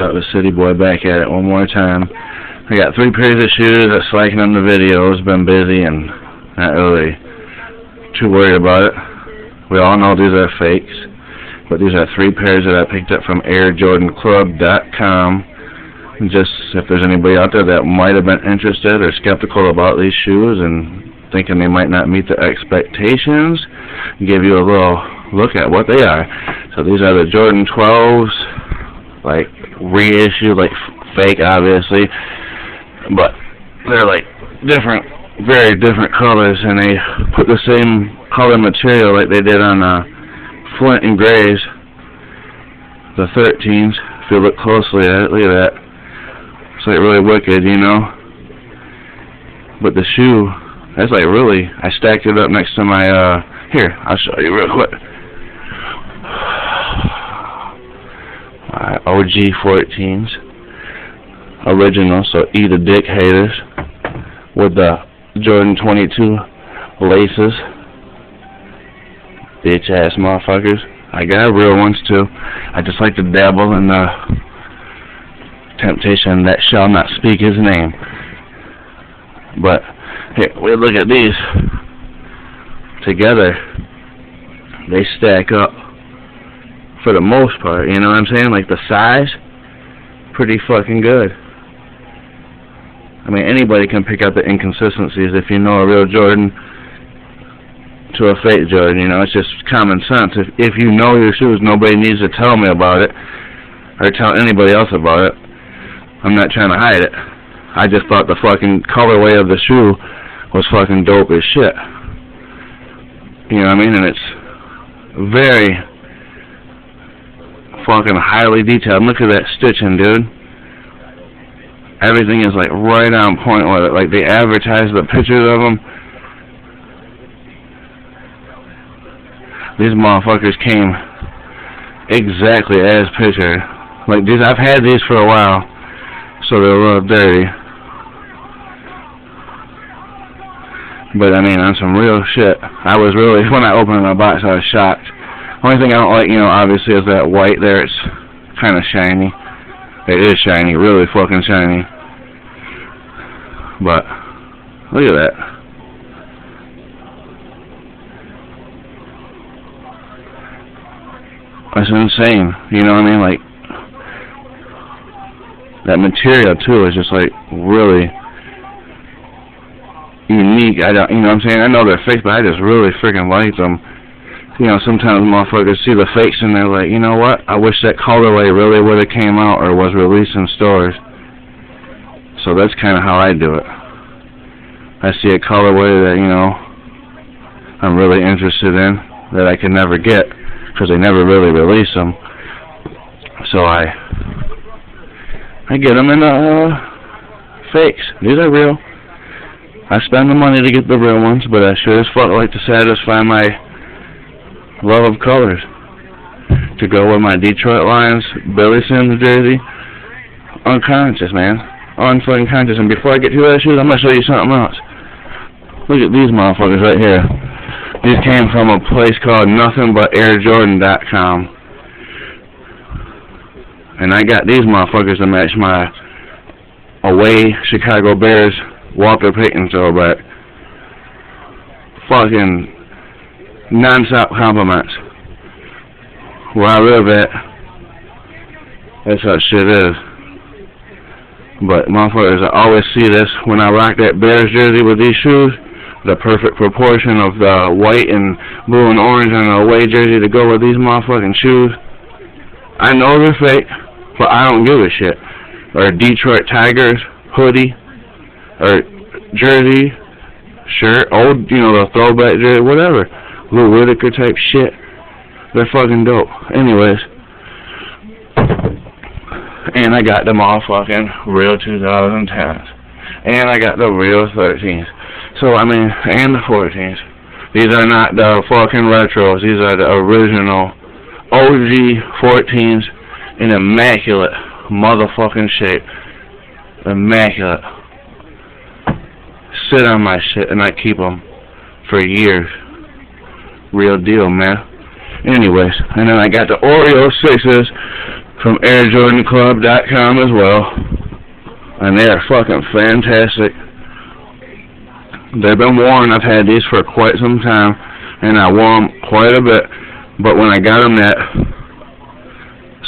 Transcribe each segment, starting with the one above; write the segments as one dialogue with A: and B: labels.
A: Got the city boy back at it one more time. I got 3 pairs of shoes. I'm slacking on the videos. Been busy and not really too worried about it. We all know these are fakes, but these are 3 pairs that I picked up from AirJordanClub.com. Just if there's anybody out there that might have been interested or skeptical about these shoes and thinking they might not meet the expectations, give you a little look at what they are. So these are the Jordan 12s, like reissue, like fake obviously, but they're like different, very different colors, and they put the same color material like they did on Flint and Grays, the 13s. If you look closely at it, look at that. It's like really wicked, you know. But the shoe, that's like really, I stacked it up next to my, here, I'll show you real quick. My OG 14s. Original, so eat a dick, haters. With the Jordan 22 laces. Bitch ass motherfuckers. I got real ones too. I just like to dabble in the temptation that shall not speak his name. But here, we look at these together. They stack up for the most part, you know what I'm saying? Like the size, pretty fucking good. I mean, anybody can pick out the inconsistencies if you know a real Jordan to a fake Jordan, you know. It's just common sense. If you know your shoes, nobody needs to tell me about it or tell anybody else about it. I'm not trying to hide it. I just thought the fucking colorway of the shoe was fucking dope as shit. You know what I mean? And it's very fucking highly detailed. Look at that stitching, dude. Everything is like right on point with it. Like they advertise the pictures of them. These motherfuckers came exactly as pictured. Like these, I've had these for a while, so they're a little dirty. But I mean, on some real shit, I was really, when I opened my box, I was shocked. Only thing I don't like, you know, obviously, is that white there. It's kind of shiny. It is shiny, really fucking shiny. But look at that. That's insane. You know what I mean? Like that material too is just like really unique. I don't, you know what I'm saying? I know they're fake, but I just really freaking like them. You know, sometimes motherfuckers see the fakes and they're like, you know what? I wish that colorway really would have came out or was released in stores. So that's kind of how I do it. I see a colorway that, you know, I'm really interested in that I can never get because they never really release them. So I get them in fakes. These are real. I spend the money to get the real ones, but I sure as fuck like to satisfy my love of colors. To go with my Detroit Lions Billy Sims jersey. Unconscious, man. Unfucking conscious. And before I get to that shoes, I'm going to show you something else. Look at these motherfuckers right here. These came from a place called NothingButAirJordan.com. And I got these motherfuckers to match my away Chicago Bears Walter Payton throwback. Fucking non-stop compliments. Where I live at, that's how shit is. But motherfuckers, I always see this when I rock that Bears jersey with these shoes. The perfect proportion of the white and blue and orange on the away jersey to go with these motherfucking shoes. I know they're fake, but I don't give a shit. Or Detroit Tigers hoodie, or jersey, shirt, old, you know, the throwback jersey, whatever. Lou Whitaker type shit. They're fucking dope. Anyways. And I got them all fucking real 2010s. And I got the real 13s. So, I mean, and the 14s. These are not the fucking retros. These are the original OG 14s in immaculate motherfucking shape. Immaculate. Sit on my shit and I keep them for years. Real deal, man. Anyways, and then I got the Oreo 6s. from AirJordanClub.com as well, and they are fucking fantastic. They've been worn. I've had these for quite some time, and I wore them quite a bit, but when I got them, that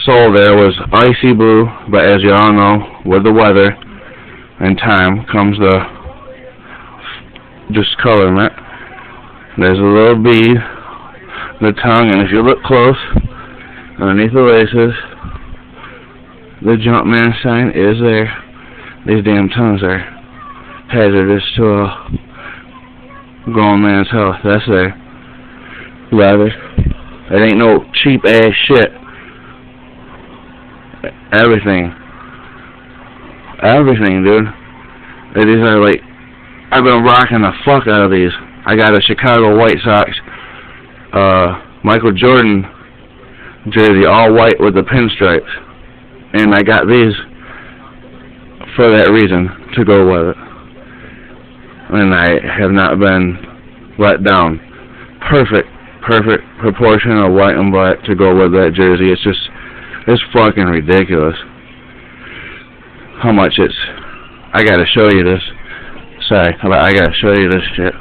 A: sole there was icy blue, but as you all know, with the weather and time comes the discolorment. There's a little bead, the tongue, and if you look close, underneath the laces, the Jumpman sign is there. These damn tongues are hazardous to a grown man's health. That's there. Leather. It ain't no cheap ass shit. Everything, dude. These are like, I've been rocking the fuck out of these. I got a Chicago White Sox Michael Jordan jersey, all white with the pinstripes, and I got these for that reason, to go with it, and I have not been let down. Perfect proportion of white and black to go with that jersey. It's fucking ridiculous how much it's. I gotta show you this. Sorry, I gotta show you this shit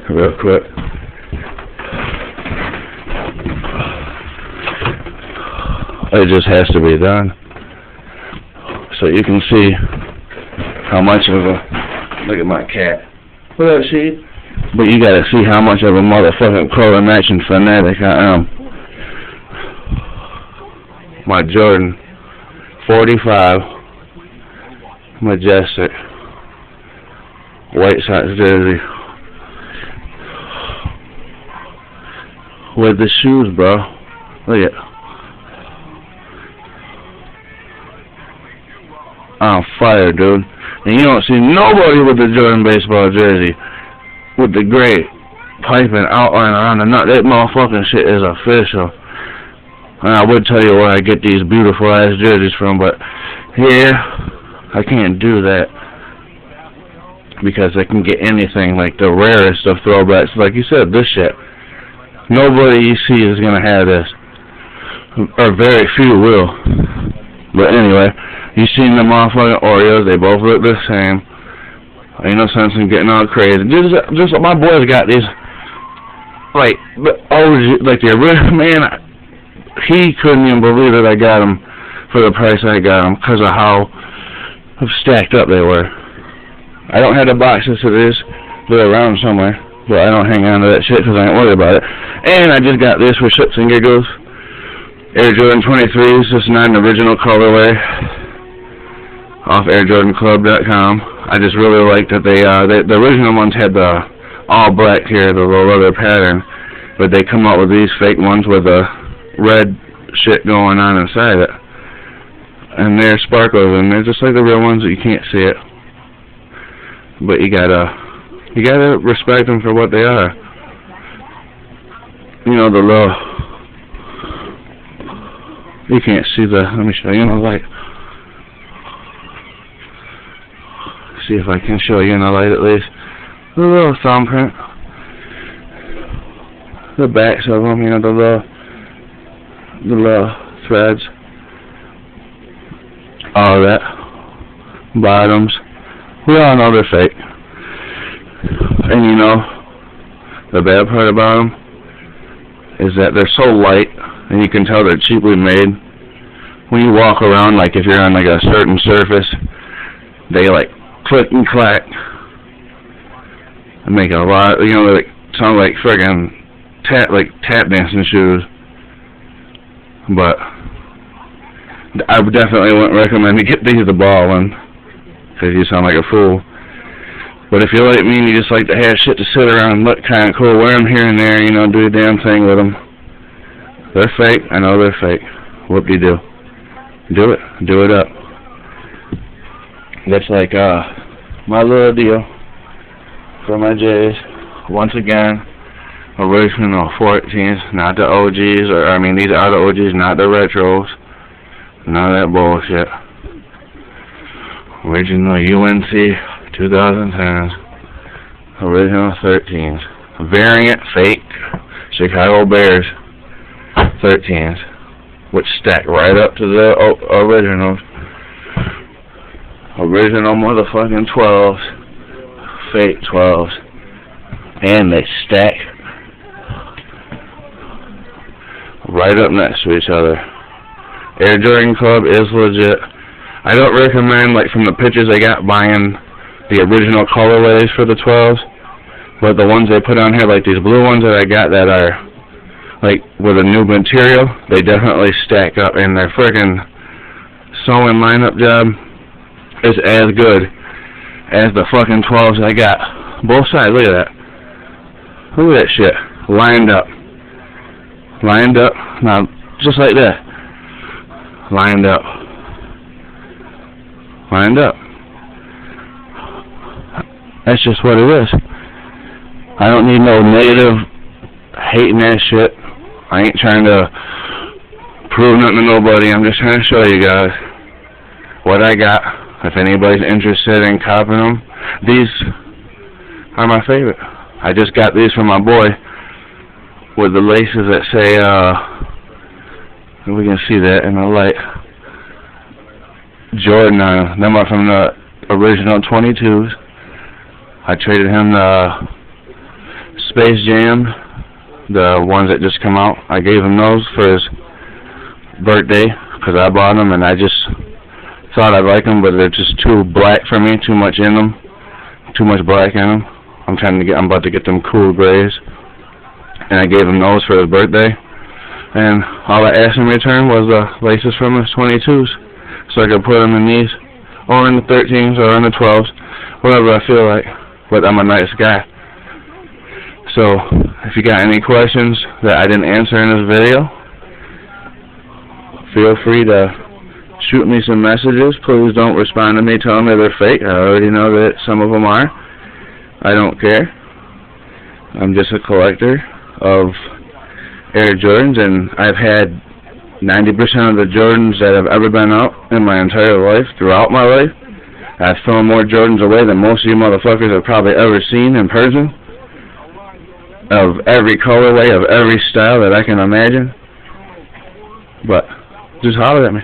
A: real quick. It just has to be done so you can see how much of a. Look at my cat. Look at that sheet. But you gotta see how much of a motherfucking color matching fanatic I am. My Jordan 45 Majestic White Sox jersey with the shoes, bro. Look at. I'm fire, dude. And you don't see nobody with the Jordan baseball jersey with the gray piping outline around the nut. That motherfucking shit is official. And I would tell you where I get these beautiful ass jerseys from, but yeah, I can't do that because I can get anything, like the rarest of throwbacks. Like you said, this shit. Nobody you see is gonna have this, or very few will. But anyway, you seen the motherfucking Oreos? They both look the same. Ain't no sense in getting all crazy. Just my boys got these, like the original man. He couldn't even believe that I got them for the price I got them because of how stacked up they were. I don't have the boxes to this. They're around somewhere, but I don't hang on to that shit because I ain't worried about it. And I just got this for shits and giggles. Air Jordan 23s, just not an original colorway. Off AirJordanClub.com. I just really like that the original ones had the all black here, the little leather pattern, but they come out with these fake ones with the red shit going on inside it, and they're sparkles, and they're just like the real ones that you can't see it, but you gotta respect them for what they are. You know, the little, you can't see the, let me show you in the light, see if I can show you in the light at least, the little thumbprint, the backs of them, you know, the little threads, all that, bottoms, we all know they're fake. And you know, the bad part about them is that they're so light, and you can tell they're cheaply made. When you walk around, like if you're on like a certain surface, they like click and clack and make a lot, you know, like sound like friggin' tap dancing shoes. But I definitely wouldn't recommend to get these the ball one, because you sound like a fool. But if you're like me and you just like to have shit to sit around and look kind of cool, wear them here and there, you know, do a damn thing with them. They're fake. I know they're fake. Whoop-de-doo. Do it. Do it up. That's like my little deal for my J's. Once again, original 14s, not the OGs, or I mean these are the OGs, not the retros. None of that bullshit. Original UNC 2010s, original 13s, variant fake Chicago Bears 13s. which stack right up to the originals. Original motherfucking 12s, fake 12s, and they stack right up next to each other. Air Jordan Club is legit. I don't recommend, like, from the pictures I got, buying the original colorways for the 12s, but the ones they put on here, like these blue ones that I got that are, like, with a new material, they definitely stack up, and their friggin' sewing lineup job is as good as the fucking 12s I got. Both sides, look at that. Look at that shit. Lined up. Lined up. Now, just like that. Lined up. Lined up. That's just what it is. I don't need no negative, hating that shit. I ain't trying to prove nothing to nobody. I'm just trying to show you guys what I got. If anybody's interested in copying them, these are my favorite. I just got these from my boy with the laces that say, we can see that in the light, Jordan on them. Them are from the original 22s. I traded him the Space Jam, the ones that just come out. I gave him those for his birthday because I bought them and I just thought I'd like them, but they're just too black for me, too much in them, too much black in them. I'm about to get them cool grays, and I gave him those for his birthday, and all I asked in return was the laces from his 22s, so I could put them in these, or in the 13s, or in the 12s, whatever I feel like, but I'm a nice guy. So, if you got any questions that I didn't answer in this video, feel free to shoot me some messages. Please don't respond to me telling me they're fake. I already know that some of them are. I don't care. I'm just a collector of Air Jordans, and I've had 90% of the Jordans that have ever been out in my entire life, throughout my life. I've thrown more Jordans away than most of you motherfuckers have probably ever seen in person, of every colorway, of every style that I can imagine. But just holler at me.